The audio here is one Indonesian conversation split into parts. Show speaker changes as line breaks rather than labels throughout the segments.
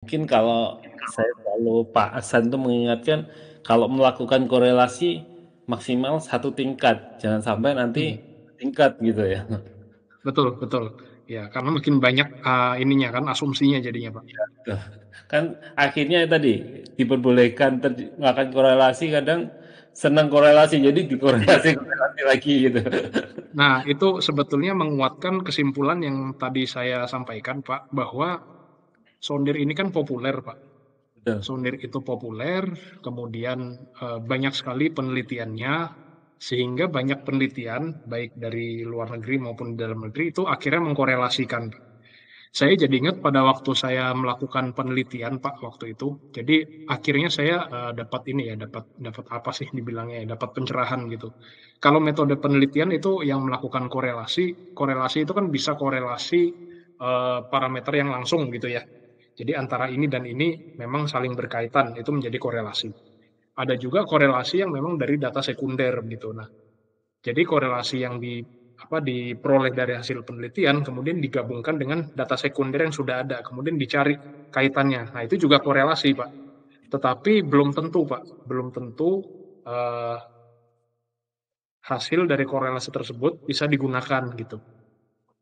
Mungkin kalau saya selalu Pak Hasan tuh mengingatkan kalau melakukan korelasi maksimal satu tingkat, jangan sampai nanti
Mhm.
tingkat gitu ya.
Betul betul. Ya, karena makin banyak, ininya kan, asumsinya jadinya, Pak.
Tuh. Kan akhirnya tadi diperbolehkan melakukan korelasi kadang senang korelasi jadi dikorelasi-korelasi lagi gitu.
Nah, itu sebetulnya menguatkan kesimpulan yang tadi saya sampaikan, Pak, bahwa sondir ini kan populer, Pak.
Betul.
Sondir itu populer, kemudian banyak sekali penelitiannya, sehingga banyak penelitian, baik dari luar negeri maupun dalam negeri, itu akhirnya mengkorelasikan. Saya jadi ingat pada waktu saya melakukan penelitian, Pak, waktu itu. Jadi akhirnya saya dapat ini ya, dapat dapat apa sih dibilangnya ya, dapat pencerahan gitu. Kalau metode penelitian itu yang melakukan korelasi, korelasi itu kan bisa korelasi parameter yang langsung gitu ya. Jadi antara ini dan ini memang saling berkaitan, itu menjadi korelasi. Ada juga korelasi yang memang dari data sekunder gitu. Nah, jadi korelasi yang diperoleh dari hasil penelitian kemudian digabungkan dengan data sekunder yang sudah ada, kemudian dicari kaitannya. Nah, itu juga korelasi, Pak. Tetapi belum tentu, Pak. Belum tentu eh, hasil dari korelasi tersebut bisa digunakan gitu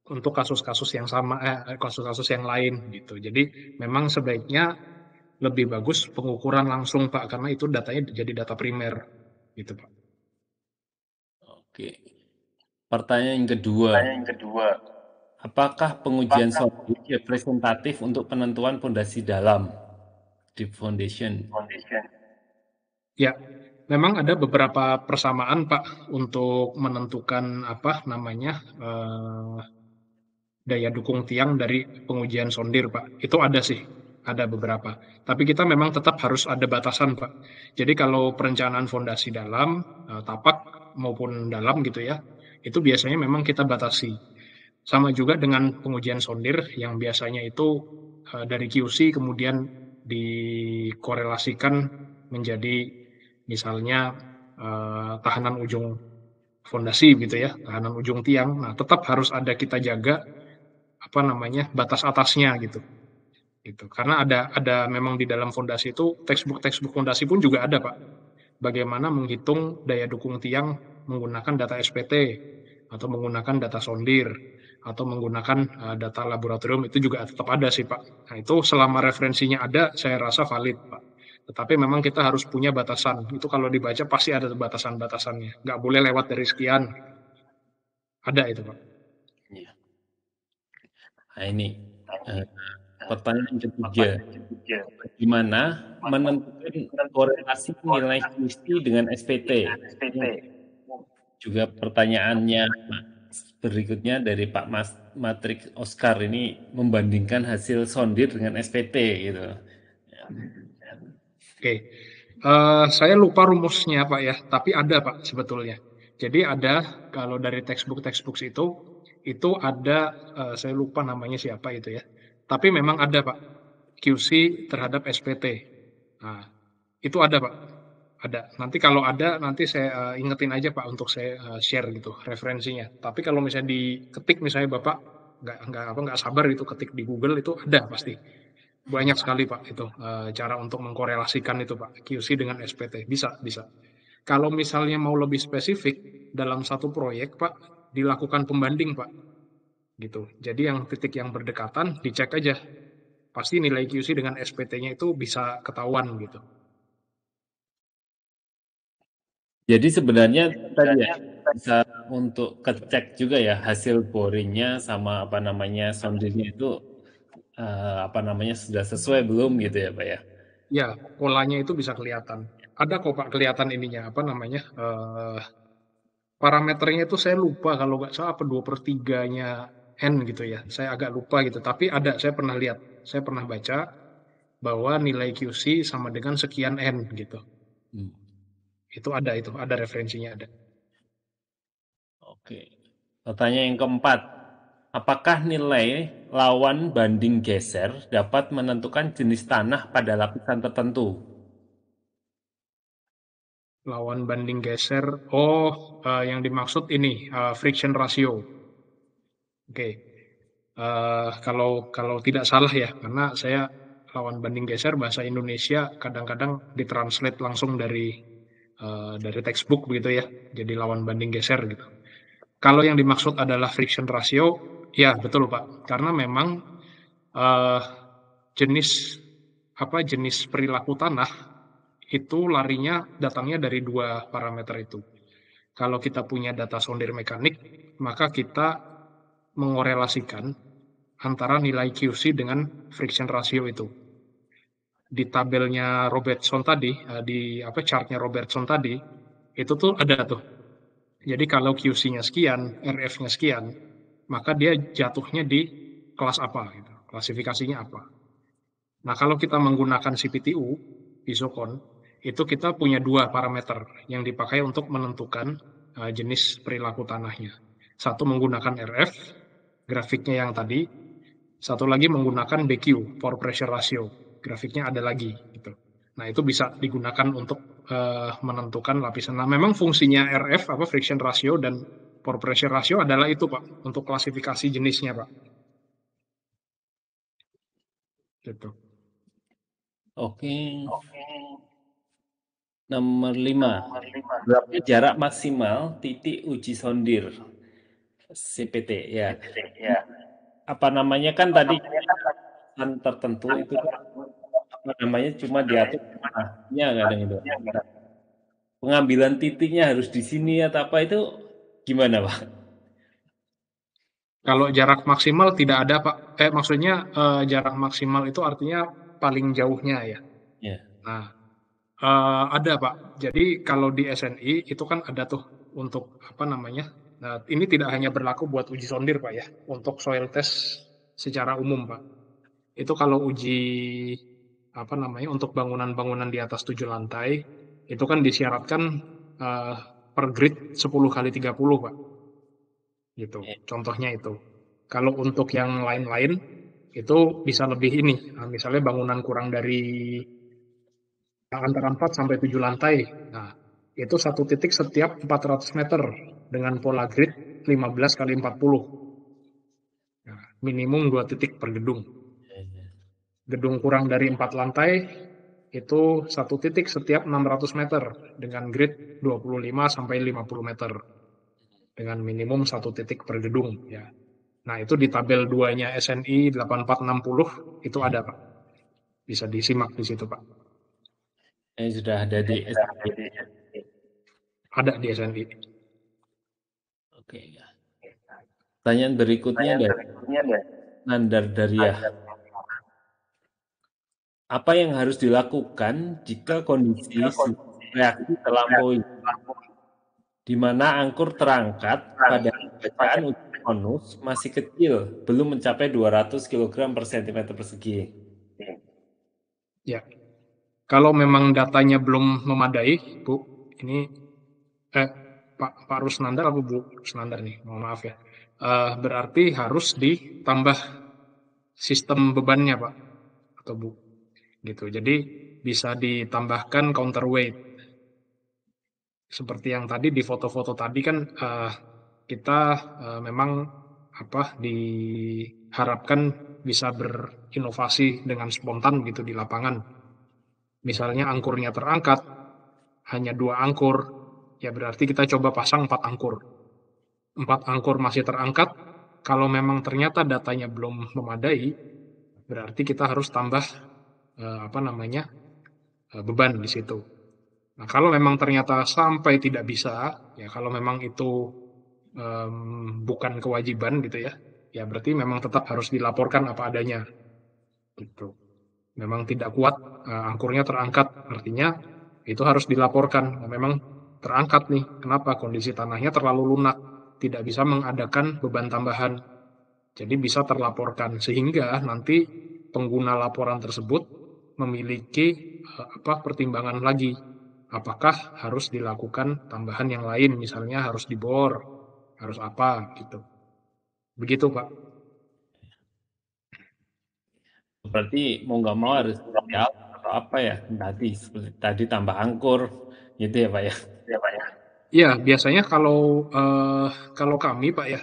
untuk kasus-kasus yang sama, kasus-kasus yang lain gitu. Jadi memang sebaiknya lebih bagus pengukuran langsung, Pak, karena itu datanya jadi data primer gitu, Pak.
Oke. Pertanyaan yang kedua, apakah pengujian software representatif untuk penentuan fondasi dalam deep foundation?
Ya, memang ada beberapa persamaan, Pak, untuk menentukan apa namanya daya dukung tiang dari pengujian sondir, Pak. Itu ada sih, ada beberapa. Tapi kita memang tetap harus ada batasan, Pak. Jadi kalau perencanaan fondasi dalam, tapak maupun dalam gitu ya, itu biasanya memang kita batasi. Sama juga dengan pengujian sondir yang biasanya itu dari QC kemudian dikorelasikan menjadi misalnya tahanan ujung fondasi gitu ya, tahanan ujung tiang. Nah, tetap harus ada kita jaga apa namanya batas atasnya gitu. Gitu. Karena ada memang di dalam fondasi itu textbook fondasi pun juga ada, Pak. Bagaimana menghitung daya dukung tiang menggunakan data SPT atau menggunakan data sondir atau menggunakan data laboratorium itu juga tetap ada sih, Pak. Nah, itu selama referensinya ada, saya rasa valid, Pak. Tetapi memang kita harus punya batasan. Itu kalau dibaca pasti ada batasan-batasannya. Nggak boleh lewat dari sekian. Ada itu, Pak.
Iya. Nah ini eh, pertanyaan ketiga, bagaimana menentukan korelasi nilai QC dengan SPT? Ini juga pertanyaannya berikutnya dari Pak Mas Matrix Oscar ini membandingkan hasil sondir dengan SPT gitu.
Oke. Saya lupa rumusnya, Pak ya, tapi ada, Pak, sebetulnya. Jadi ada kalau dari textbook itu ada saya lupa namanya siapa itu ya. Tapi memang ada, Pak, QC terhadap SPT. Nah, itu ada, Pak. Ada. Nanti kalau ada nanti saya ingetin aja, Pak, untuk saya share gitu referensinya. Tapi kalau misalnya diketik misalnya Bapak nggak sabar gitu ketik di Google itu ada pasti. Banyak sekali, Pak, itu cara untuk mengkorelasikan itu, Pak, QC dengan SPT. Bisa, bisa. Kalau misalnya mau lebih spesifik, dalam satu proyek, Pak, dilakukan pembanding, Pak, gitu. Jadi yang titik yang berdekatan, dicek aja. Pasti nilai QC dengan SPT-nya itu bisa ketahuan, gitu.
Jadi sebenarnya tadi ya bisa untuk cek juga ya hasil boringnya sama apa namanya sondirnya itu apa namanya sudah sesuai belum gitu ya Pak ya?
Ya, polanya itu bisa kelihatan. Ada kok, Pak, kelihatan ininya, apa namanya, parameternya itu saya lupa kalau nggak salah apa 2/3-nya N gitu ya. Saya agak lupa gitu. Tapi ada, saya pernah lihat. Saya pernah baca bahwa nilai QC sama dengan sekian N gitu.
Hmm,
Itu ada referensinya ada.
oke. Pertanyaan yang keempat, apakah nilai lawan banding geser dapat menentukan jenis tanah pada lapisan tertentu?
Lawan banding geser. Oh, yang dimaksud ini friction ratio. Oke. Kalau kalau tidak salah ya, karena saya lawan banding geser bahasa Indonesia kadang-kadang ditranslate langsung dari textbook begitu ya, jadi lawan banding geser gitu. Kalau yang dimaksud adalah friction ratio, ya betul Pak, karena memang eh, jenis jenis perilaku tanah itu larinya datangnya dari dua parameter itu. Kalau kita punya data sondir mekanik, maka kita mengorelasikan antara nilai QC dengan friction ratio itu. Di tabelnya Robertson tadi, di chartnya Robertson tadi, itu tuh ada tuh. Jadi kalau QC-nya sekian, RF-nya sekian, maka dia jatuhnya di kelas apa gitu, klasifikasinya apa. Nah, kalau kita menggunakan CPTU, isokon, itu kita punya dua parameter yang dipakai untuk menentukan jenis perilaku tanahnya. Satu menggunakan RF, grafiknya yang tadi. Satu lagi menggunakan BQ, pore pressure ratio. Grafiknya ada lagi. Gitu. Nah, itu bisa digunakan untuk menentukan lapisan. Nah, memang fungsinya RF, friction ratio dan pore pressure ratio adalah itu, Pak, untuk klasifikasi jenisnya, Pak. Gitu.
Oke. Nomor 5. Berapa jarak maksimal titik uji sondir CPT ya. Apa namanya kan tadi kan tertentu itu kan apa namanya cuma diatur tanahnya kadang itu. Pengambilan titiknya harus di sini atau apa itu gimana, Pak?
Kalau jarak maksimal tidak ada, Pak. Maksudnya jarak maksimal itu artinya paling jauhnya ya.
Ya.
Nah, ada, Pak. Jadi kalau di SNI itu kan ada tuh untuk apa namanya? Nah, ini tidak hanya berlaku buat uji sondir, Pak ya. Untuk soil test secara umum, Pak. Itu kalau uji untuk bangunan-bangunan di atas 7 lantai, itu kan disyaratkan eh, per grid 10 kali 30, Pak. Gitu. Contohnya itu. Kalau untuk yang lain-lain itu bisa lebih ini. Nah, misalnya bangunan kurang dari antara 4 sampai 7 lantai. Nah, itu satu titik setiap 400 meter dengan pola grid 15 kali 40. Nah, minimum 2 titik per gedung. Gedung kurang dari 4 lantai itu satu titik setiap 600 meter dengan grid 25 sampai 50 meter dengan minimum satu titik per gedung ya. Nah, itu di tabel 2-nya SNI 8460 itu ada, Pak. Bisa disimak di situ, Pak.
Sudah ada di SPT.
Ada di SNI.
Oke. Pertanyaan berikutnya dari Nandar Daryah. Apa yang harus dilakukan jika kondisi reaksi terlampaui, di mana angkur terangkat pada bacaan uji konus masih kecil, belum mencapai 200 kg per cm persegi?
Ya. Kalau memang datanya belum memadai, Bu, ini Pak Rusnandar atau Bu Rusnandar nih, mohon maaf ya. Berarti harus ditambah sistem bebannya, Pak, atau Bu. Gitu. Jadi bisa ditambahkan counterweight. Seperti yang tadi di foto-foto tadi kan kita memang diharapkan bisa berinovasi dengan spontan gitu di lapangan. Misalnya angkurnya terangkat, hanya 2 angkur, ya berarti kita coba pasang 4 angkur. 4 angkur masih terangkat, kalau memang ternyata datanya belum memadai, berarti kita harus tambah beban di situ. Nah, kalau memang ternyata sampai tidak bisa, ya kalau memang itu bukan kewajiban gitu ya, ya berarti memang tetap harus dilaporkan apa adanya. Gitu. Memang tidak kuat, angkurnya terangkat, artinya itu harus dilaporkan. Nah, memang terangkat nih, kenapa? Kondisi tanahnya terlalu lunak, tidak bisa mengadakan beban tambahan. Jadi bisa terlaporkan, sehingga nanti pengguna laporan tersebut memiliki pertimbangan lagi. Apakah harus dilakukan tambahan yang lain, misalnya harus dibor, harus apa gitu. Begitu, Pak.
Berarti mau nggak mau harus jawab atau apa ya tadi seperti tadi tambah angkur gitu ya Pak ya.
Iya, biasanya kalau kami, Pak ya,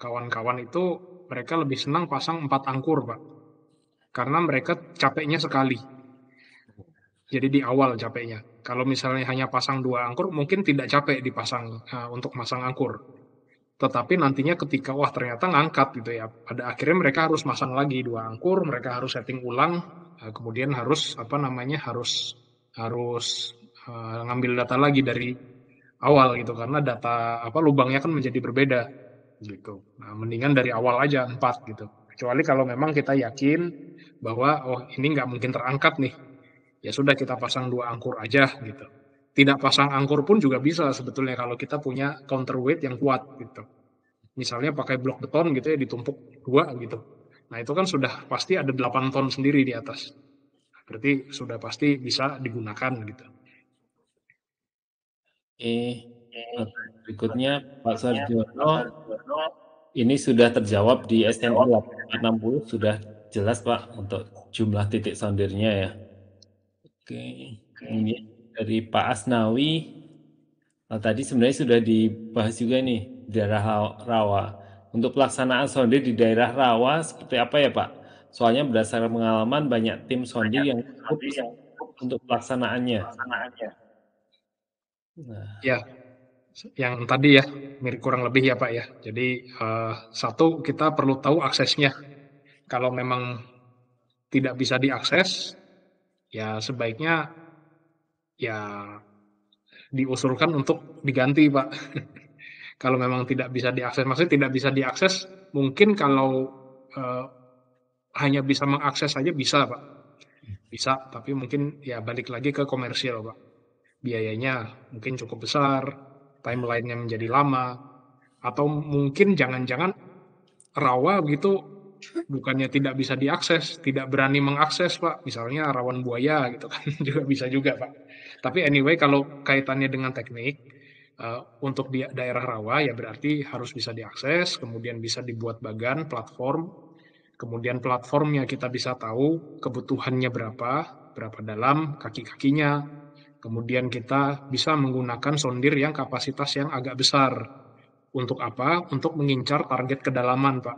kawan-kawan itu mereka lebih senang pasang 4 angkur, Pak. karena mereka capeknya sekali. Jadi di awal capeknya. Kalau misalnya hanya pasang 2 angkur, mungkin tidak capek dipasang untuk masang angkur. Tetapi nantinya ketika wah ternyata ngangkat gitu ya, pada akhirnya mereka harus masang lagi 2 angkur, mereka harus setting ulang, kemudian harus apa namanya harus harus ngambil data lagi dari awal gitu karena data apa lubangnya kan menjadi berbeda gitu. Nah, mendingan dari awal aja 4 gitu. Kecuali kalau memang kita yakin bahwa oh ini nggak mungkin terangkat nih, ya sudah kita pasang 2 angkur aja gitu. Tidak pasang angkur pun juga bisa sebetulnya kalau kita punya counterweight yang kuat gitu. Misalnya pakai blok beton gitu ya ditumpuk 2 gitu. Nah itu kan sudah pasti ada 8 ton sendiri di atas. Berarti sudah pasti bisa digunakan gitu.
Oke, berikutnya Pak Sarjono, ini sudah terjawab di SNI 860 sudah jelas Pak untuk jumlah titik sondirnya ya. Oke, ini dari Pak Asnawi. Tadi sebenarnya sudah dibahas juga nih daerah rawa. Untuk pelaksanaan sondir di daerah rawa seperti apa ya Pak? Soalnya berdasarkan pengalaman banyak tim sondir yang cukup untuk pelaksanaannya. Nah,
Ya, yang tadi ya mirip kurang lebih ya Pak ya. Jadi satu kita perlu tahu aksesnya. Kalau memang tidak bisa diakses, ya sebaiknya ya diusulkan untuk diganti Pak. Kalau memang tidak bisa diakses, maksudnya tidak bisa diakses, mungkin kalau eh, hanya bisa mengakses saja bisa Pak. Bisa, tapi mungkin ya balik lagi ke komersial Pak. Biayanya mungkin cukup besar, timelinenya menjadi lama, atau mungkin jangan-jangan rawa gitu bukannya tidak bisa diakses, tidak berani mengakses Pak. Misalnya rawan buaya gitu kan juga bisa juga Pak. Tapi anyway kalau kaitannya dengan teknik untuk di daerah rawa ya berarti harus bisa diakses, kemudian bisa dibuat bagan platform, kemudian platformnya kita bisa tahu kebutuhannya berapa, berapa dalam kaki-kakinya, kemudian kita bisa menggunakan sondir yang kapasitas yang agak besar. Untuk apa? Untuk mengincar target kedalaman, Pak.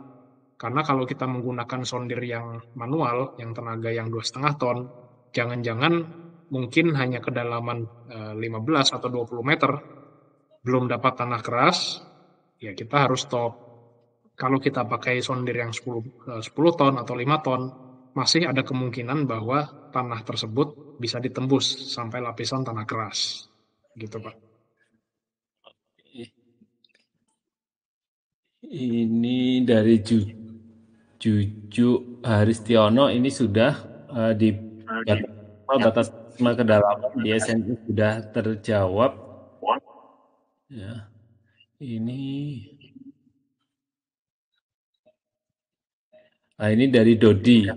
Karena kalau kita menggunakan sondir yang manual, yang tenaga yang 2,5 ton, jangan-jangan mungkin hanya kedalaman 15 atau 20 meter, belum dapat tanah keras, ya kita harus stop. Kalau kita pakai sondir yang 10 ton atau 5 ton, masih ada kemungkinan bahwa tanah tersebut bisa ditembus sampai lapisan tanah keras. Gitu, Pak.
ini dari Juju Haristiono ini sudah di batas maksimal kedalaman di SNI sudah terjawab. Ya, ini ini dari Dodi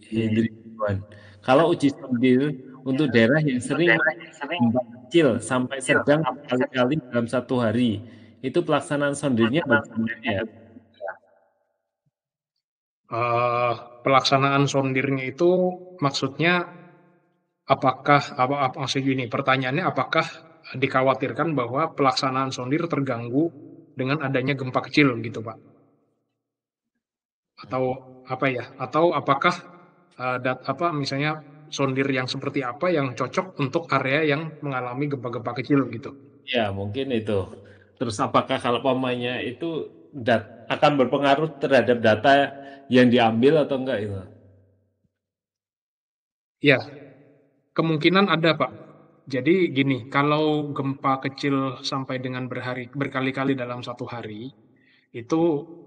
Hendri Iwan. Kalau uji sondir untuk daerah yang sering gempa kecil sampai sedang berkali-kali dalam satu hari, itu pelaksanaan sondirnya bagaimana ya?
Pelaksanaan sondirnya itu maksudnya apakah maksud gini, pertanyaannya apakah dikhawatirkan bahwa pelaksanaan sondir terganggu dengan adanya gempa kecil gitu, Pak? Atau apa ya? Atau apakah apa misalnya sondir yang seperti apa yang cocok untuk area yang mengalami gempa-gempa kecil gitu?
Ya, mungkin itu. Terus apakah kalau pemainnya itu akan berpengaruh terhadap data yang diambil atau enggak itu?
Ya, kemungkinan ada, Pak. Jadi gini, kalau gempa kecil sampai dengan berkali-kali dalam satu hari, itu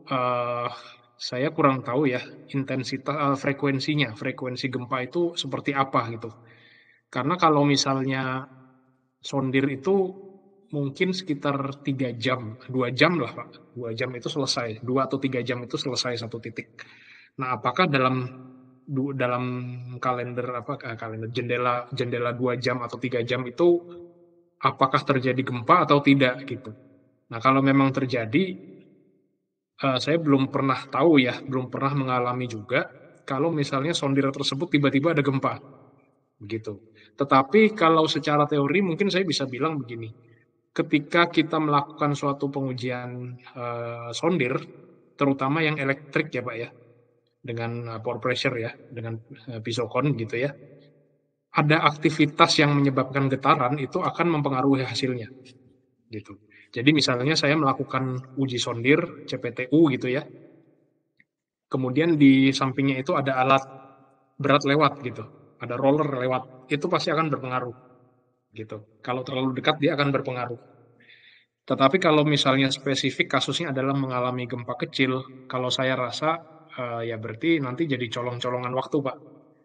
eh, saya kurang tahu ya intensitas frekuensi gempa itu seperti apa gitu. Karena kalau misalnya sondir itu mungkin sekitar 3 jam, 2 jam lah Pak, 2 jam itu selesai, 2 atau 3 jam itu selesai satu titik. Nah, apakah dalam kalender kalender jendela jendela 2 jam atau 3 jam itu apakah terjadi gempa atau tidak gitu? Nah, kalau memang terjadi, saya belum pernah tahu ya, belum pernah mengalami juga kalau misalnya sondir tersebut tiba-tiba ada gempa, begitu. Tetapi kalau secara teori mungkin saya bisa bilang begini, ketika kita melakukan suatu pengujian sondir, terutama yang elektrik ya Pak ya, dengan pore pressure ya, dengan pisokon gitu ya, ada aktivitas yang menyebabkan getaran itu akan mempengaruhi hasilnya gitu. Jadi misalnya saya melakukan uji sondir CPTU gitu ya, kemudian di sampingnya itu ada alat berat lewat gitu, ada roller lewat, itu pasti akan berpengaruh gitu. Kalau terlalu dekat dia akan berpengaruh. Tetapi kalau misalnya spesifik kasusnya adalah mengalami gempa kecil, kalau saya rasa ya berarti nanti jadi colong-colongan waktu, Pak.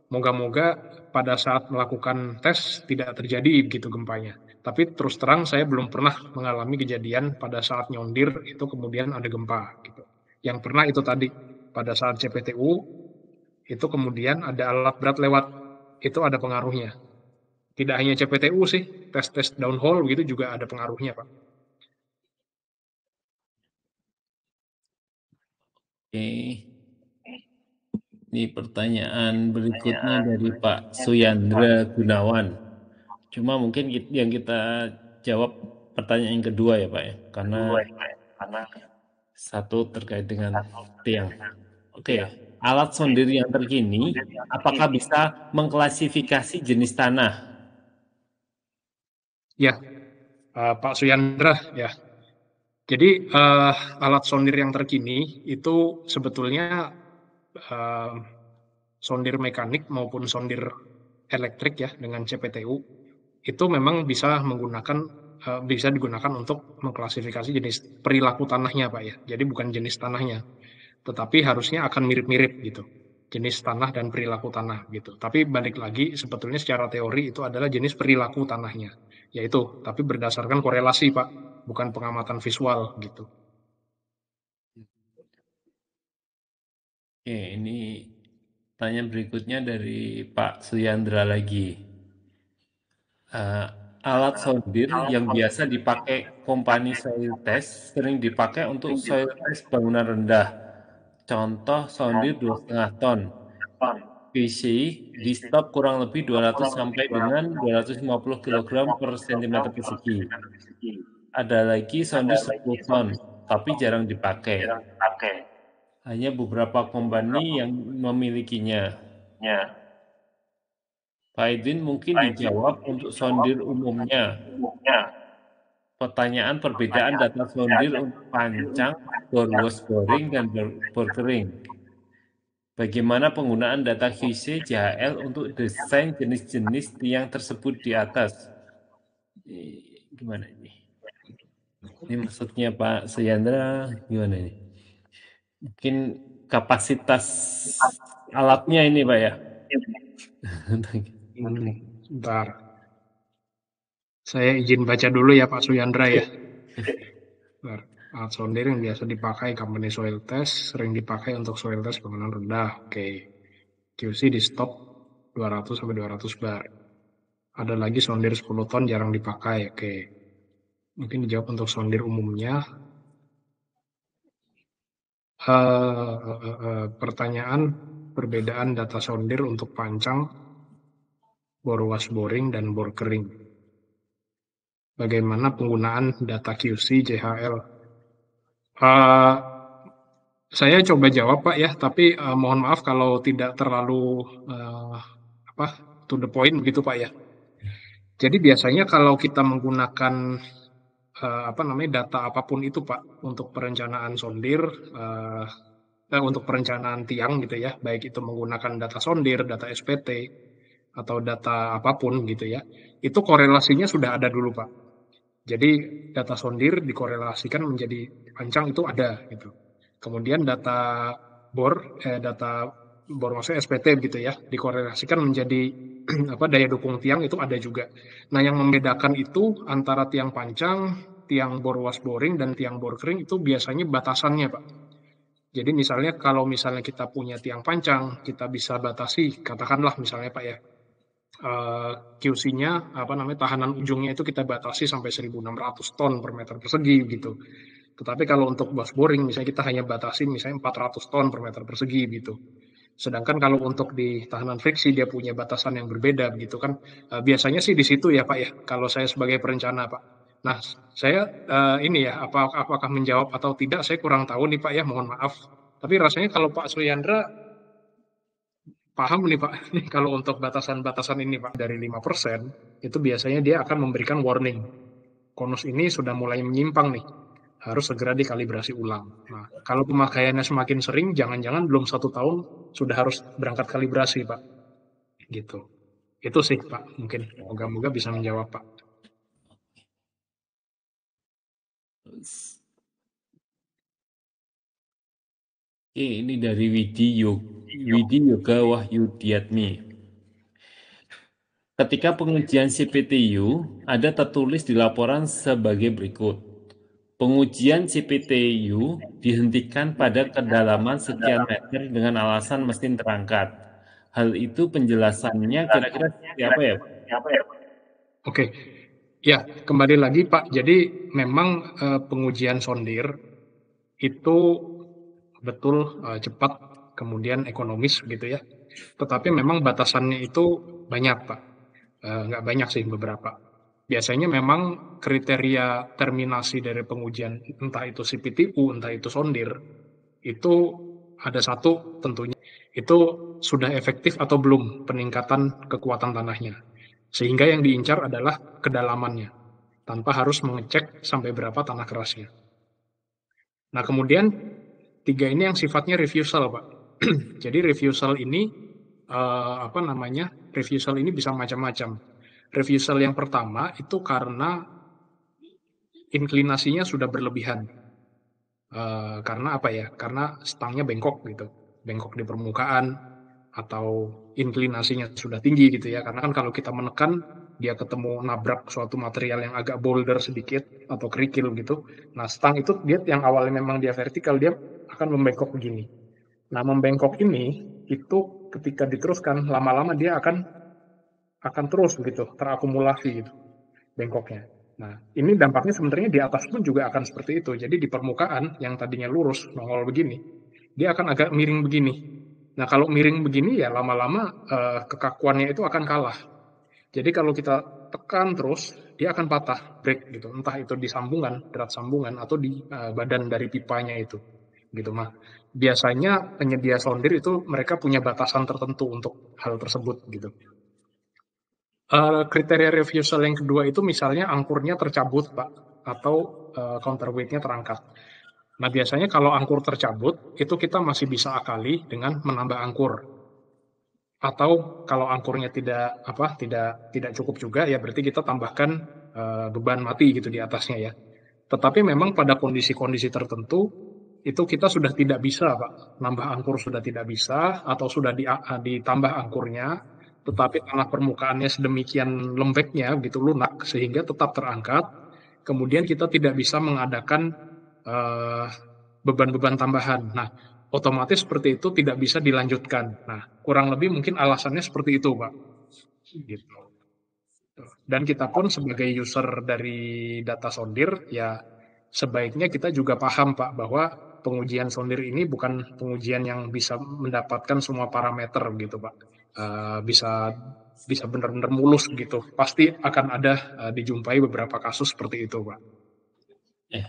Moga-moga pada saat melakukan tes tidak terjadi begitu gempanya. Tapi terus terang saya belum pernah mengalami kejadian pada saat nyondir itu kemudian ada gempa gitu. Yang pernah itu tadi pada saat CPTU itu kemudian ada alat berat lewat, itu ada pengaruhnya. Tidak hanya CPTU sih, tes-tes downhole gitu juga ada pengaruhnya, Pak.
Oke. Ini pertanyaan berikutnya dari Pak Suyandra Gunawan. Cuma mungkin yang kita jawab pertanyaan yang kedua ya Pak ya, karena satu terkait dengan tiang. Oke, alat sondir yang terkini, apakah bisa mengklasifikasi jenis tanah?
Ya, Pak Suyandra, ya. Jadi alat sondir yang terkini itu sebetulnya eh, sondir mekanik maupun sondir elektrik ya dengan CPTU itu memang bisa digunakan untuk mengklasifikasi jenis perilaku tanahnya Pak ya. Jadi bukan jenis tanahnya, tetapi harusnya akan mirip-mirip gitu. Jenis tanah dan perilaku tanah gitu. Tapi balik lagi sebetulnya secara teori itu adalah jenis perilaku tanahnya. Yaitu, tapi berdasarkan korelasi Pak, bukan pengamatan visual gitu.
Oke, ini pertanyaan berikutnya dari Pak Suyandra lagi. Eh, alat sondir yang biasa dipakai kompani soil test sering dipakai untuk soil test bangunan rendah. Contoh sondir 2,5 ton. PC di stok kurang lebih 200 sampai dengan 250 kg per cm persegi. Ada lagi sondir 10 ton, tapi jarang dipakai. Hanya beberapa kompani yang memilikinya. Pak Aidin mungkin dijawab untuk sondir umumnya. Pertanyaan perbedaan data sondir untuk pancang, bore wash boring, dan bore kering. Bagaimana penggunaan data QC JHL untuk desain jenis-jenis tiang tersebut di atas? Gimana ini? Ini maksudnya Pak Suyandra gimana ini? Mungkin kapasitas alatnya ini Pak ya?
Bentar. Saya izin baca dulu ya Pak Suyandra ya. Bentar. Alat sondir yang biasa dipakai company soil test, sering dipakai untuk soil test bangunan rendah. Oke. QC di stok 200 sampai 200 bar. Ada lagi sondir 10 ton jarang dipakai. Oke. Mungkin dijawab untuk sondir umumnya. Pertanyaan perbedaan data sondir untuk pancang, bore wash boring, dan bor kering. Bagaimana penggunaan data QC JHL? Saya coba jawab Pak ya, tapi mohon maaf kalau tidak terlalu apa to the point begitu Pak ya. Jadi biasanya kalau kita menggunakan apa namanya data apapun itu Pak untuk perencanaan sondir, untuk perencanaan tiang gitu ya, baik itu menggunakan data sondir, data SPT atau data apapun gitu ya, itu korelasinya sudah ada dulu Pak. Jadi data sondir dikorelasikan menjadi pancang itu ada gitu. Kemudian data bor maksudnya SPT gitu ya, dikorelasikan menjadi apa daya dukung tiang itu ada juga. Nah, yang membedakan itu antara tiang pancang, tiang bor was boring dan tiang bor kering itu biasanya batasannya, Pak. Jadi misalnya kalau misalnya kita punya tiang pancang, kita bisa batasi, katakanlah misalnya Pak ya, QC-nya apa namanya tahanan ujungnya itu kita batasi sampai 1.600 ton per meter persegi gitu. Tetapi kalau untuk bus boring misalnya kita hanya batasi misalnya 400 ton per meter persegi gitu. Sedangkan kalau untuk di tahanan friksi dia punya batasan yang berbeda gitu kan. Biasanya sih di situ ya Pak ya. Kalau saya sebagai perencana Pak. Nah, saya ini ya apakah menjawab atau tidak saya kurang tahu nih Pak ya, mohon maaf. Tapi rasanya kalau Pak Suyandra paham nih Pak, nih kalau untuk batasan-batasan ini Pak, dari 5%, itu biasanya dia akan memberikan warning. Konus ini sudah mulai menyimpang nih, harus segera dikalibrasi ulang. Nah, kalau pemakaiannya semakin sering, jangan-jangan belum 1 tahun sudah harus berangkat kalibrasi Pak, gitu. Itu sih Pak, mungkin. Moga-moga bisa menjawab Pak.
Ini dari Widi Yoga Wahyudiatmi. Ketika pengujian CPTU, ada tertulis di laporan sebagai berikut. Pengujian CPTU dihentikan pada kedalaman sekian meter dengan alasan mesin terangkat. Hal itu penjelasannya kira-kira seperti apa ya?
Oke, ya kembali lagi Pak. Jadi memang pengujian sondir itu betul cepat, kemudian ekonomis gitu ya. Tetapi memang batasannya itu banyak Pak. Nggak banyak sih, beberapa. Biasanya memang kriteria terminasi dari pengujian, entah itu CPTU, entah itu sondir, itu ada satu tentunya, itu sudah efektif atau belum peningkatan kekuatan tanahnya. Sehingga yang diincar adalah kedalamannya, tanpa harus mengecek sampai berapa tanah kerasnya. Nah, kemudian tiga ini yang sifatnya refusal, Pak. Jadi refusal ini apa namanya? Refusal ini bisa macam-macam. Refusal yang pertama itu karena inklinasinya sudah berlebihan. Karena apa ya? Karena stangnya bengkok gitu, bengkok di permukaan atau inklinasinya sudah tinggi gitu ya. Karena kan kalau kita menekan dia ketemu nabrak suatu material yang agak boulder sedikit atau kerikil gitu. Nah, stang itu dia yang awalnya memang dia vertikal, dia akan membengkok begini. Nah, membengkok ini itu ketika diteruskan lama-lama dia akan terus begitu terakumulasi gitu bengkoknya. Nah, ini dampaknya sebenarnya di atas pun juga akan seperti itu. Jadi di permukaan yang tadinya lurus nongol begini, dia akan agak miring begini. Nah, kalau miring begini ya lama-lama kekakuannya itu akan kalah. Jadi kalau kita tekan terus, dia akan patah, break gitu. Entah itu di sambungan, berat sambungan, atau di badan dari pipanya itu. Gitu mah. Biasanya penyedia sondir itu mereka punya batasan tertentu untuk hal tersebut gitu. Kriteria refusal yang kedua itu misalnya angkurnya tercabut, Pak, atau counterweightnya terangkat. Nah, biasanya kalau angkur tercabut, itu kita masih bisa akali dengan menambah angkur. Atau kalau angkurnya tidak cukup juga, ya berarti kita tambahkan beban mati gitu di atasnya ya. Tetapi memang pada kondisi-kondisi tertentu, itu kita sudah tidak bisa, Pak. Nambah angkur sudah tidak bisa, atau sudah ditambah angkurnya, tetapi tanah permukaannya sedemikian lembeknya, gitu lunak, sehingga tetap terangkat. Kemudian kita tidak bisa mengadakan eh, beban-beban tambahan. Nah, otomatis seperti itu tidak bisa dilanjutkan. Nah, kurang lebih mungkin alasannya seperti itu, Pak. Gitu. Dan kita pun sebagai user dari data sondir, ya sebaiknya kita juga paham, Pak, bahwa pengujian sondir ini bukan pengujian yang bisa mendapatkan semua parameter gitu, Pak. Bisa bisa benar-benar mulus gitu. Pasti akan ada dijumpai beberapa kasus seperti itu, Pak.
Eh,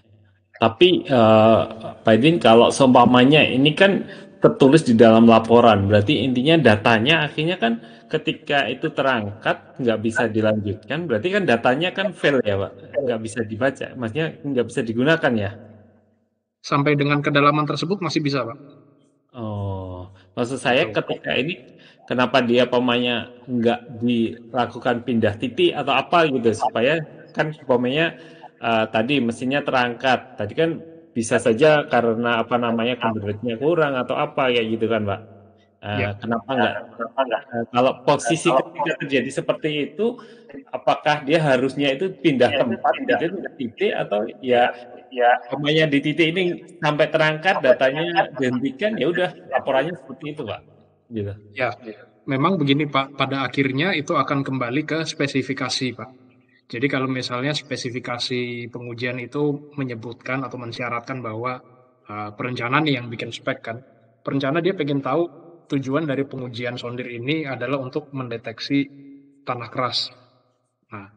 Tapi Pak Edwin, kalau seumpamanya ini kan tertulis di dalam laporan, berarti intinya datanya akhirnya kan ketika itu terangkat nggak bisa dilanjutkan, berarti kan datanya kan fail ya Pak, nggak bisa dibaca, maksudnya nggak bisa digunakan ya.
Sampai dengan kedalaman tersebut masih bisa, Pak.
Oh, maksud saya
Gitu.
ketika ini kenapa dia pemainnya nggak dilakukan pindah titik atau apa gitu supaya kan umpamanya tadi mesinnya terangkat. Tadi kan bisa saja karena apa namanya convertnya kurang atau apa kayak gitu kan, Pak.
Ya.
Kenapa nggak kalau posisi ketika terjadi seperti itu apakah dia harusnya itu pindah tempat gitu pindah titik atau ya umpamanya di titik ini sampai terangkat datanya dihentikan ya udah laporannya seperti itu Pak gitu.
Ya, memang begini Pak, pada akhirnya itu akan kembali ke spesifikasi Pak. Jadi kalau misalnya spesifikasi pengujian itu menyebutkan atau mensyaratkan bahwa perencana nih yang bikin spek kan, perencana dia pengen tahu tujuan dari pengujian sondir ini adalah untuk mendeteksi tanah keras. Nah,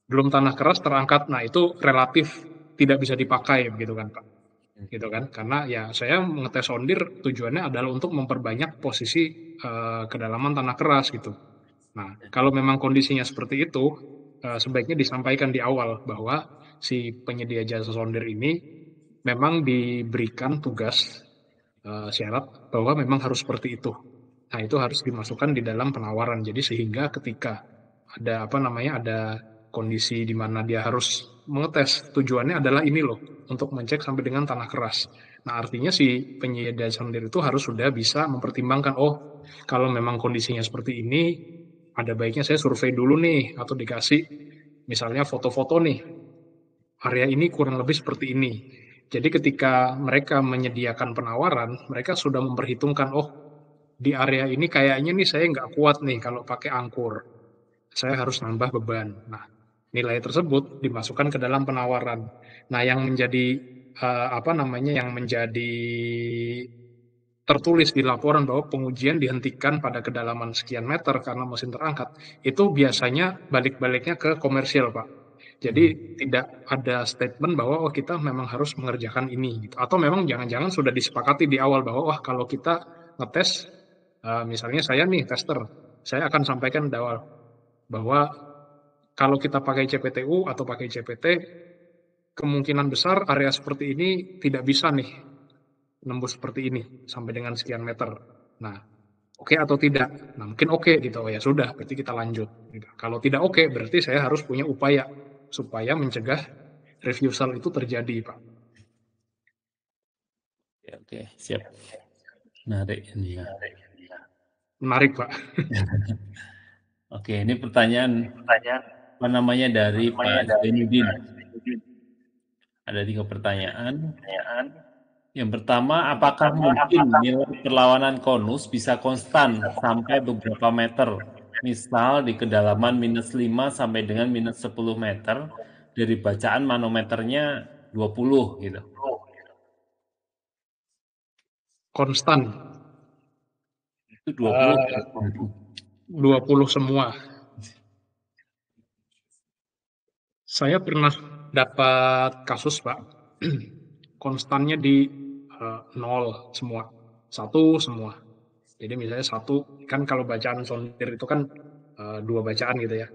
belum tanah keras terangkat, nah itu relatif tidak bisa dipakai begitu kan Pak. gitu kan? Karena ya saya mengetes sondir tujuannya adalah untuk memperbanyak posisi kedalaman tanah keras gitu. Nah, kalau memang kondisinya seperti itu, sebaiknya disampaikan di awal bahwa si penyedia jasa sondir ini memang diberikan tugas syarat bahwa memang harus seperti itu. Nah, itu harus dimasukkan di dalam penawaran. Jadi sehingga ketika ada apa namanya, ada kondisi di mana dia harus mengetes, tujuannya adalah ini loh, untuk mencek sampai dengan tanah keras. Nah, artinya si penyedia sendiri itu harus sudah bisa mempertimbangkan, oh, kalau memang kondisinya seperti ini, ada baiknya saya survei dulu nih, atau dikasih misalnya foto-foto nih, area ini kurang lebih seperti ini. Jadi ketika mereka menyediakan penawaran, mereka sudah memperhitungkan, oh, di area ini kayaknya nih saya nggak kuat nih kalau pakai angkur. Saya harus nambah beban. Nah, nilai tersebut dimasukkan ke dalam penawaran. Nah, yang menjadi apa namanya, yang menjadi tertulis di laporan bahwa pengujian dihentikan pada kedalaman sekian meter karena mesin terangkat, itu biasanya balik-baliknya ke komersial, Pak. Jadi
Hmm.
tidak ada statement bahwa oh kita memang harus mengerjakan ini gitu. Atau memang jangan-jangan sudah disepakati di awal bahwa wah kalau kita ngetes misalnya saya nih tester, saya akan sampaikan di awal bahwa kalau kita pakai CPTU atau pakai CPT, kemungkinan besar area seperti ini tidak bisa nih nembus seperti ini sampai dengan sekian meter. Nah, oke atau tidak? Nah, mungkin oke gitu. Oh ya sudah, berarti kita lanjut. Gitu. Kalau tidak oke, berarti saya harus punya upaya supaya mencegah refusal itu terjadi, Pak.
Oke, oke, siap. Menarik ini ya.
Menarik, Pak.
Oke, ini pertanyaan apa namanya dari Pak Zainuddin. Ada 3 pertanyaan. Yang pertama, apakah mungkin nilai perlawanan konus bisa konstan sampai beberapa meter? Misal di kedalaman -5 sampai dengan -10 meter dari bacaan manometernya 20 gitu.
Konstan.
Itu 20
Uh, 20 semua. Saya pernah dapat kasus, Pak. Konstannya di 0 semua. 1 semua. Jadi misalnya 1, kan kalau bacaan sondir itu kan 2 bacaan gitu ya.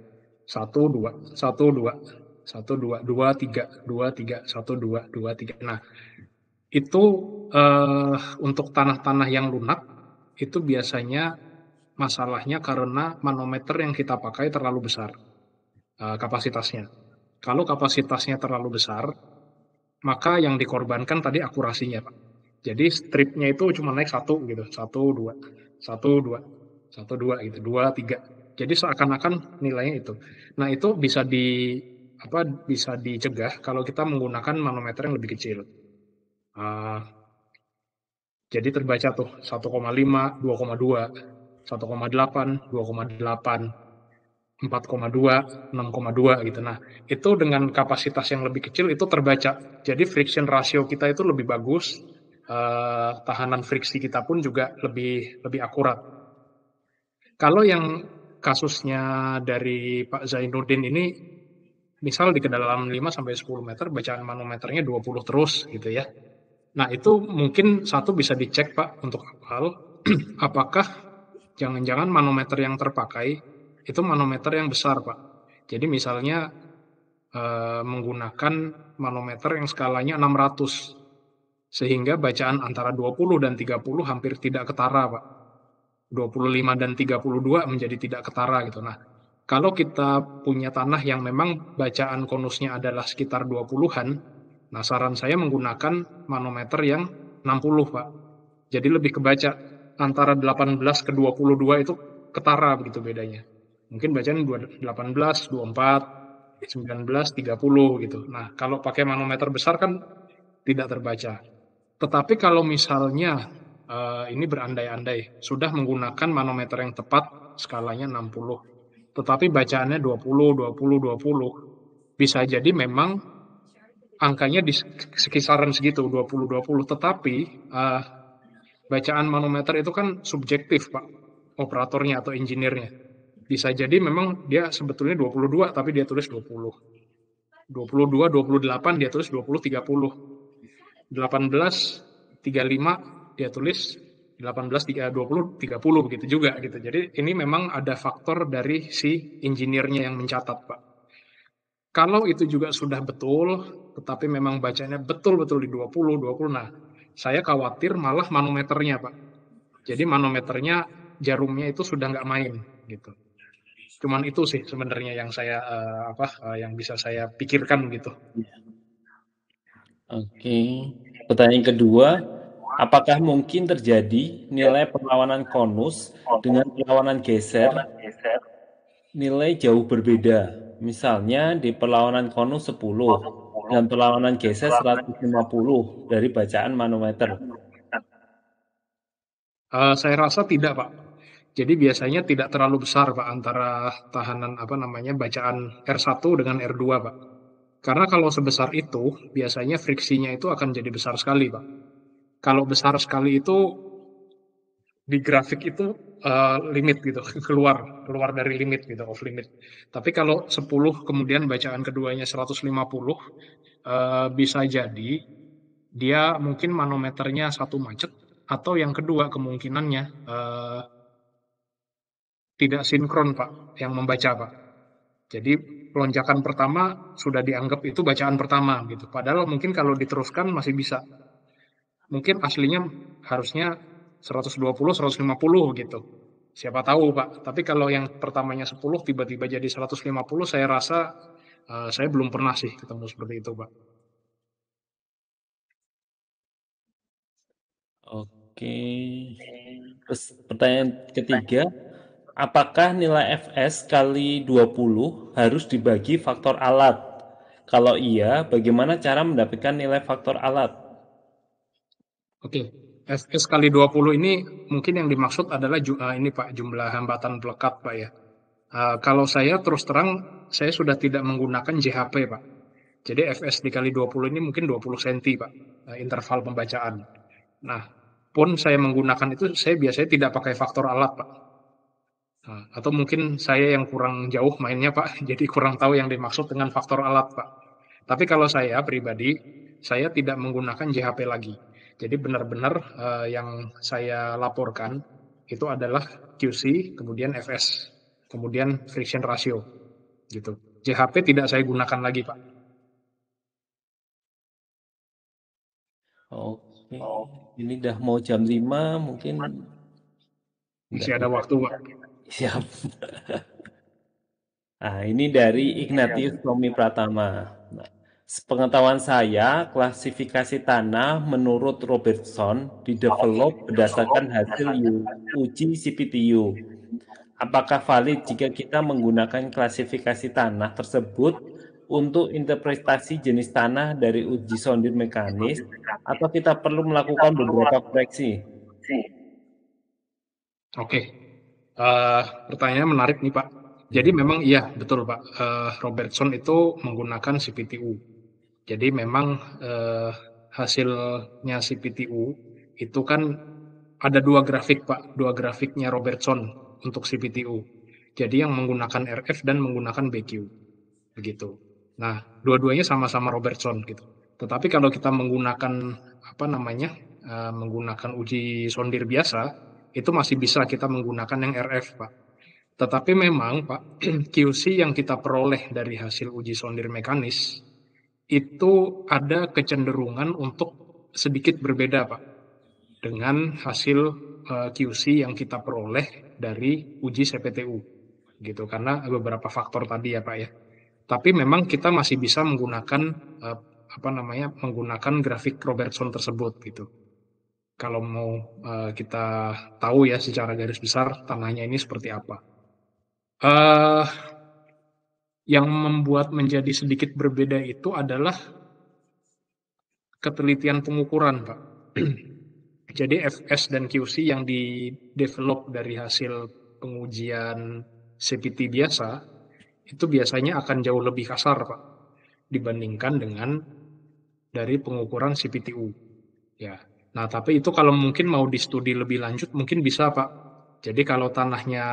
1, 2, 1, 2, 1, 2, 2, 3, 2, 3, 1, 2, 2, 3. Nah, itu untuk tanah-tanah yang lunak, itu biasanya masalahnya karena manometer yang kita pakai terlalu besar kapasitasnya. Kalau kapasitasnya terlalu besar, maka yang dikorbankan tadi akurasinya, Pak. Jadi stripnya itu cuma naik 1 gitu, 1, 2, 1, 2, 1, 2 gitu, 2, 3. Jadi seakan-akan nilainya itu. Nah, itu bisa dicegah kalau kita menggunakan manometer yang lebih kecil. Uh, jadi terbaca tuh 1,5, 2,2, 1,8, 2,8, 4,2, 6,2 gitu. Nah, itu dengan kapasitas yang lebih kecil itu terbaca. Jadi friction ratio kita itu lebih bagus, tahanan friksi kita pun juga lebih lebih akurat. Kalau yang kasusnya dari Pak Zainuddin ini, misal di kedalaman 5 sampai 10 meter, bacaan manometernya 20 terus gitu ya. Nah, itu mungkin satu bisa dicek, Pak, untuk hal apakah jangan-jangan manometer yang terpakai itu manometer yang besar, Pak. Jadi misalnya menggunakan manometer yang skalanya 600 sehingga bacaan antara 20 dan 30 hampir tidak ketara, Pak. 25 dan 32 menjadi tidak ketara gitu. Nah, kalau kita punya tanah yang memang bacaan konusnya adalah sekitar 20-an, nah saran saya menggunakan manometer yang 60, Pak. Jadi lebih kebaca antara 18 ke 22 itu ketara begitu bedanya. Mungkin bacaan 18, 24, 19, 30 gitu. Nah, kalau pakai manometer besar kan tidak terbaca. Tetapi kalau misalnya ini berandai-andai sudah menggunakan manometer yang tepat skalanya 60, tetapi bacaannya 20, 20, 20, bisa jadi memang angkanya di sekisaran segitu 20, 20, tetapi bacaan manometer itu kan subjektif, Pak, operatornya atau engineer-nya. Bisa jadi memang dia sebetulnya 22 tapi dia tulis 20. 22, 28 dia tulis 20, 30. 1835 dia tulis 20 30 begitu juga gitu. Jadi ini memang ada faktor dari si engineer-nya yang mencatat, Pak. Kalau itu juga sudah betul, tetapi memang bacanya betul-betul di 20, nah saya khawatir malah manometernya, Pak. Jadi manometernya jarumnya itu sudah nggak main gitu. Cuman itu sih sebenarnya yang saya yang bisa saya pikirkan gitu.
Oke. Pertanyaan kedua, apakah mungkin terjadi nilai perlawanan konus dengan perlawanan geser nilai jauh berbeda? Misalnya di perlawanan konus 10 dan perlawanan geser 150 dari bacaan manometer.
Saya rasa tidak, Pak. Jadi biasanya tidak terlalu besar, Pak, antara tahanan bacaan R1 dengan R2, Pak. Karena kalau sebesar itu, biasanya friksinya itu akan jadi besar sekali, Pak. Kalau besar sekali itu di grafik itu limit gitu, keluar dari limit gitu, off limit. Tapi kalau 10 kemudian bacaan keduanya 150, bisa jadi dia mungkin manometernya satu macet, atau yang kedua kemungkinannya tidak sinkron, Pak, yang membaca, Pak. Jadi lonjakan pertama sudah dianggap itu bacaan pertama gitu. Padahal mungkin kalau diteruskan masih bisa. Mungkin aslinya harusnya 120, 150 gitu. Siapa tahu, Pak. Tapi kalau yang pertamanya 10 tiba-tiba jadi 150, saya rasa saya belum pernah sih ketemu seperti itu, Pak.
Oke. Terus pertanyaan ketiga, apakah nilai Fs kali 20 harus dibagi faktor alat? Kalau iya, bagaimana cara mendapatkan nilai faktor alat?
Oke. Fs kali 20 ini mungkin yang dimaksud adalah ini Pak, jumlah hambatan pelekat, Pak ya. Kalau saya terus terang, saya sudah tidak menggunakan JHP, Pak. Jadi Fs dikali 20 ini mungkin 20 cm, Pak, interval pembacaan. Nah, pun saya menggunakan itu, saya biasanya tidak pakai faktor alat, Pak. Nah, atau mungkin saya yang kurang jauh mainnya, Pak, jadi kurang tahu yang dimaksud dengan faktor alat, Pak. Tapi kalau saya pribadi, saya tidak menggunakan JHP lagi. Jadi benar-benar yang saya laporkan itu adalah QC, kemudian FS, kemudian friction ratio, gitu. JHP tidak saya gunakan lagi, Pak.
Oke, ini udah mau jam 5, mungkin
Masih
enggak
ada
kita
waktu, Pak.
siap. Nah, ini dari Ignatius Tommy Pratama. Nah, sepengetahuan saya, klasifikasi tanah menurut Robertson didevelop berdasarkan hasil uji CPTU. Apakah valid jika kita menggunakan klasifikasi tanah tersebut untuk interpretasi jenis tanah dari uji sondir mekanis, atau kita perlu melakukan beberapa koreksi?
Oke. Pertanyaannya menarik nih, Pak. Jadi
Ya.
memang iya, betul, Pak. Robertson itu menggunakan CPTU. Jadi memang hasilnya CPTU itu kan ada dua grafik, Pak. Dua grafiknya Robertson untuk CPTU. Jadi yang menggunakan RF dan menggunakan BQ. Begitu. Nah, dua-duanya sama-sama Robertson gitu. Tetapi kalau kita menggunakan menggunakan uji sondir biasa, itu masih bisa kita menggunakan yang RF, Pak. Tetapi memang, Pak, QC yang kita peroleh dari hasil uji sondir mekanis itu ada kecenderungan untuk sedikit berbeda, Pak, dengan hasil QC yang kita peroleh dari uji CPTU, gitu. Karena beberapa faktor tadi ya, Pak ya. Tapi memang kita masih bisa menggunakan eh, menggunakan grafik Robertson tersebut gitu. Kalau mau kita tahu ya secara garis besar tanahnya ini seperti apa. eh yang membuat menjadi sedikit berbeda itu adalah ketelitian pengukuran, Pak. Jadi FS dan QC yang di-develop dari hasil pengujian CPT biasa, itu biasanya akan jauh lebih kasar, Pak, dibandingkan dengan dari pengukuran CPTU. Ya. Nah, tapi itu kalau mungkin mau di studi lebih lanjut, mungkin bisa, Pak. Jadi kalau tanahnya,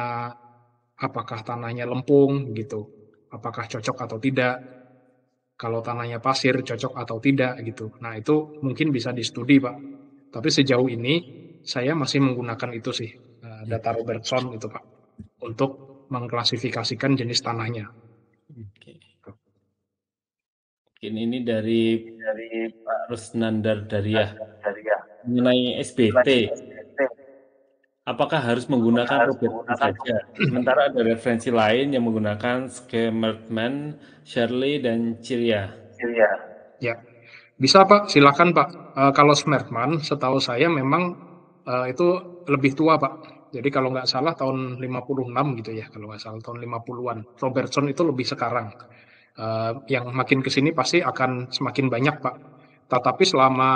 apakah tanahnya lempung gitu, apakah cocok atau tidak, kalau tanahnya pasir cocok atau tidak gitu. Nah, itu mungkin bisa di-studi, Pak. Tapi sejauh ini saya masih menggunakan itu sih,
Iya.
data Robertson itu, Pak, untuk mengklasifikasikan jenis tanahnya.
Oke. Mungkin ini dari Pak Rusnandar Daryah mengenai SBT. Apakah harus menggunakan Robertson saja? Sementara ada referensi lain yang menggunakan Schemerman, Shirley, dan Ciria.
Ya, bisa Pak, silakan Pak. Kalau Smertman, setahu saya memang itu lebih tua Pak. Jadi kalau nggak salah tahun 56 gitu ya, kalau nggak salah tahun 50-an. Robertson itu lebih sekarang. Yang makin ke sini pasti akan semakin banyak Pak. Tetapi selama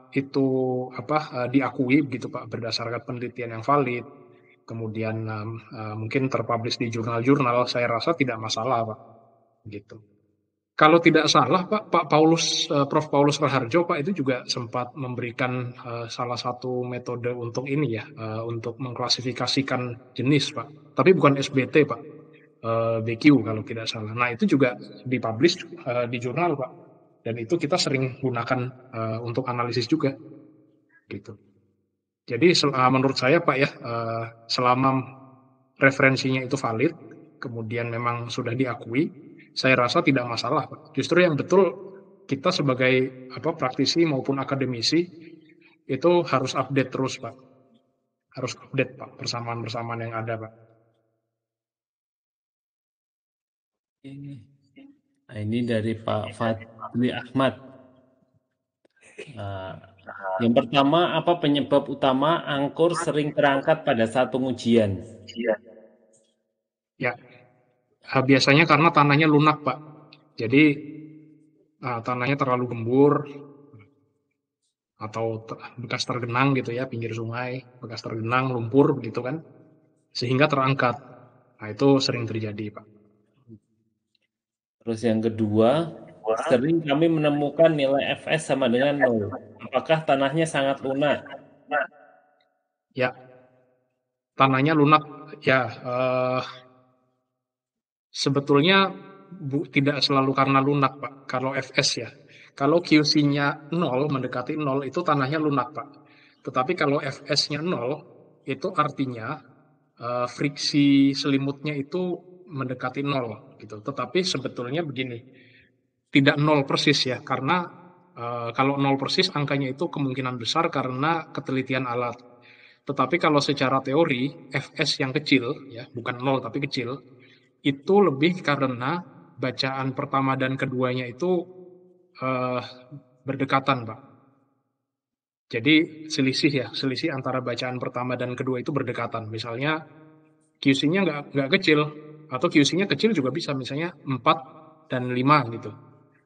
itu diakui gitu Pak berdasarkan penelitian yang valid, kemudian mungkin terpublish di jurnal-jurnal, saya rasa tidak masalah Pak. Gitu. Kalau tidak salah Pak, Prof. Paulus Raharjo Pak itu juga sempat memberikan salah satu metode untuk ini ya, untuk mengklasifikasikan jenis Pak. Tapi bukan SBT Pak, BQ kalau tidak salah. Nah itu juga dipublish di jurnal Pak. Dan itu kita sering gunakan untuk analisis juga, gitu. Jadi menurut saya Pak ya, selama referensinya itu valid, kemudian memang sudah diakui, saya rasa tidak masalah, Pak. Justru yang betul kita sebagai praktisi maupun akademisi itu harus update terus, Pak. Harus update, Pak, persamaan-persamaan yang ada, Pak.
Nah, ini dari Pak Fadli Ahmad. Yang pertama, apa penyebab utama angkur sering terangkat pada saat pengujian?
Ya, biasanya karena tanahnya lunak, Pak. Jadi tanahnya terlalu gembur atau bekas tergenang gitu ya, pinggir sungai, bekas tergenang, lumpur begitu kan, sehingga terangkat. Nah, itu sering terjadi, Pak.
Terus yang kedua, sering kami menemukan nilai Fs sama dengan 0. Apakah tanahnya sangat lunak?
Ya, tanahnya lunak. Ya, sebetulnya tidak selalu karena lunak, Pak. Kalau Fs ya. Kalau QC-nya 0, mendekati 0, itu tanahnya lunak, Pak. Tetapi kalau Fs-nya 0, itu artinya friksi selimutnya itu mendekati 0, gitu. Tetapi sebetulnya begini, tidak 0 persis ya, karena kalau 0 persis angkanya itu kemungkinan besar karena ketelitian alat. Tetapi kalau secara teori, Fs yang kecil, ya bukan 0 tapi kecil, itu lebih karena bacaan pertama dan keduanya itu eh, berdekatan, Pak. Jadi selisih antara bacaan pertama dan kedua itu berdekatan. Misalnya QC-nya nggak kecil, atau QC-nya kecil juga bisa, misalnya 4 dan 5 gitu.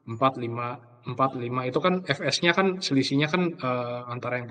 4, 5, 4, 5 itu kan Fs-nya kan selisihnya kan antara yang pertama